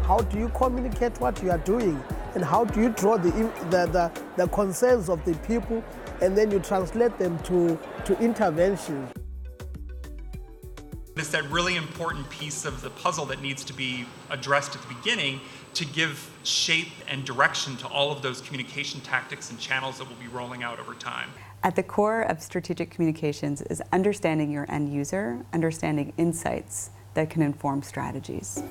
How do you communicate what you are doing? And how do you draw the concerns of the people, and then you translate them to intervention? It's that really important piece of the puzzle that needs to be addressed at the beginning to give shape and direction to all of those communication tactics and channels that we'll be rolling out over time. At the core of strategic communications is understanding your end user, understanding insights that can inform strategies.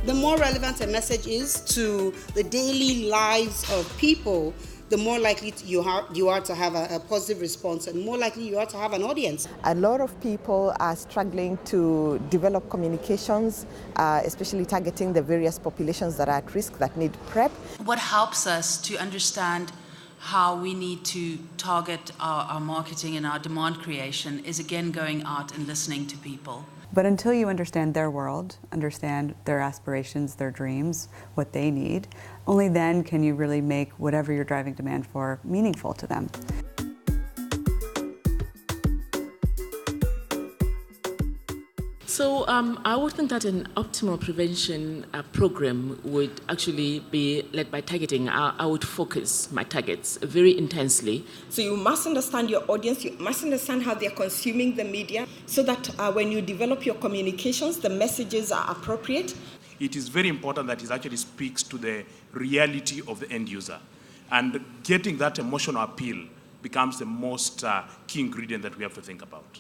The more relevant a message is to the daily lives of people, the more likely you are to have a positive response, and more likely you are to have an audience. A lot of people are struggling to develop communications, especially targeting the various populations that are at risk, that need PrEP. What helps us to understand how we need to target our marketing and our demand creation is, again, going out and listening to people. But until you understand their world, understand their aspirations, their dreams, what they need, only then can you really make whatever you're driving demand for meaningful to them. So I would think that an optimal prevention program would actually be led by targeting. I would focus my targets very intensely. So you must understand your audience, you must understand how they're consuming the media, so that when you develop your communications, the messages are appropriate. It is very important that it actually speaks to the reality of the end user. And getting that emotional appeal becomes the most key ingredient that we have to think about.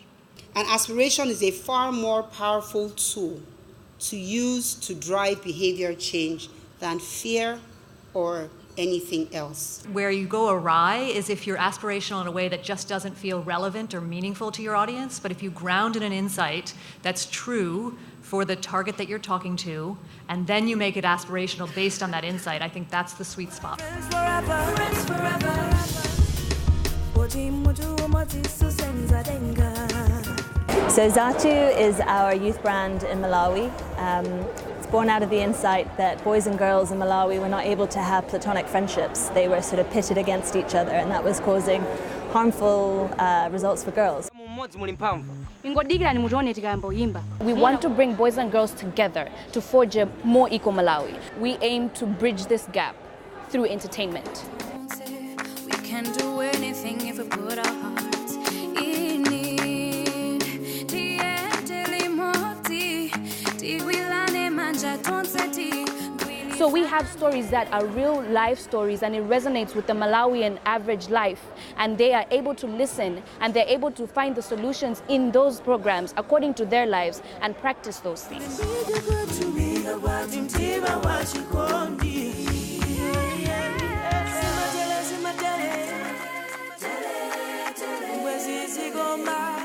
And aspiration is a far more powerful tool to use to drive behavior change than fear or anything else. Where you go awry is if you're aspirational in a way that just doesn't feel relevant or meaningful to your audience. But if you ground in an insight that's true for the target that you're talking to, and then you make it aspirational based on that insight, I think that's the sweet spot. So Zatu is our youth brand in Malawi. It's born out of the insight that boys and girls in Malawi were not able to have platonic friendships. They were sort of pitted against each other, and that was causing harmful results for girls. We want to bring boys and girls together to forge a more equal Malawi. We aim to bridge this gap through entertainment. We can do anything if we put our hearts in it. So we have stories that are real life stories, and it resonates with the Malawian average life, and they are able to listen and they're able to find the solutions in those programs according to their lives and practice those things.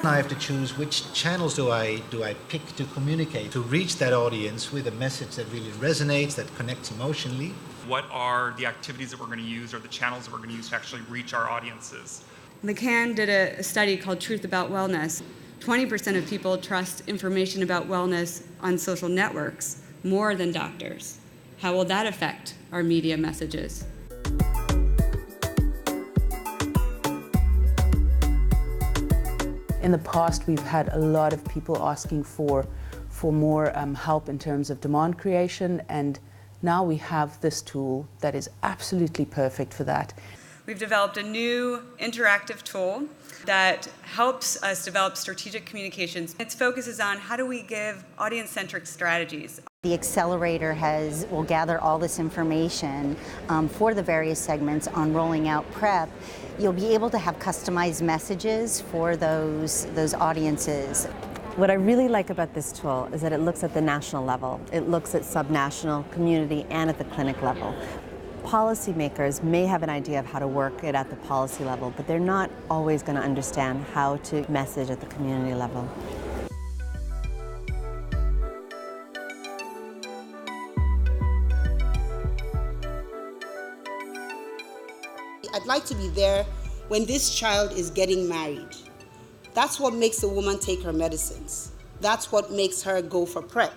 I have to choose which channels do I pick to communicate, to reach that audience with a message that really resonates, that connects emotionally. What are the activities that we're going to use, or the channels that we're going to use to actually reach our audiences? McCann did a study called Truth About Wellness. 20% of people trust information about wellness on social networks more than doctors. How will that affect our media messages? In the past, we've had a lot of people asking for more help in terms of demand creation, and now we have this tool that is absolutely perfect for that. We've developed a new interactive tool that helps us develop strategic communications. Its focus is on how do we give audience-centric strategies. The accelerator will gather all this information for the various segments on rolling out PrEP. You'll be able to have customized messages for those audiences. What I really like about this tool is that it looks at the national level. It looks at subnational, community, and at the clinic level. Policymakers may have an idea of how to work it at the policy level, but they're not always going to understand how to message at the community level. I'd like to be there when this child is getting married. That's what makes a woman take her medicines. That's what makes her go for PrEP.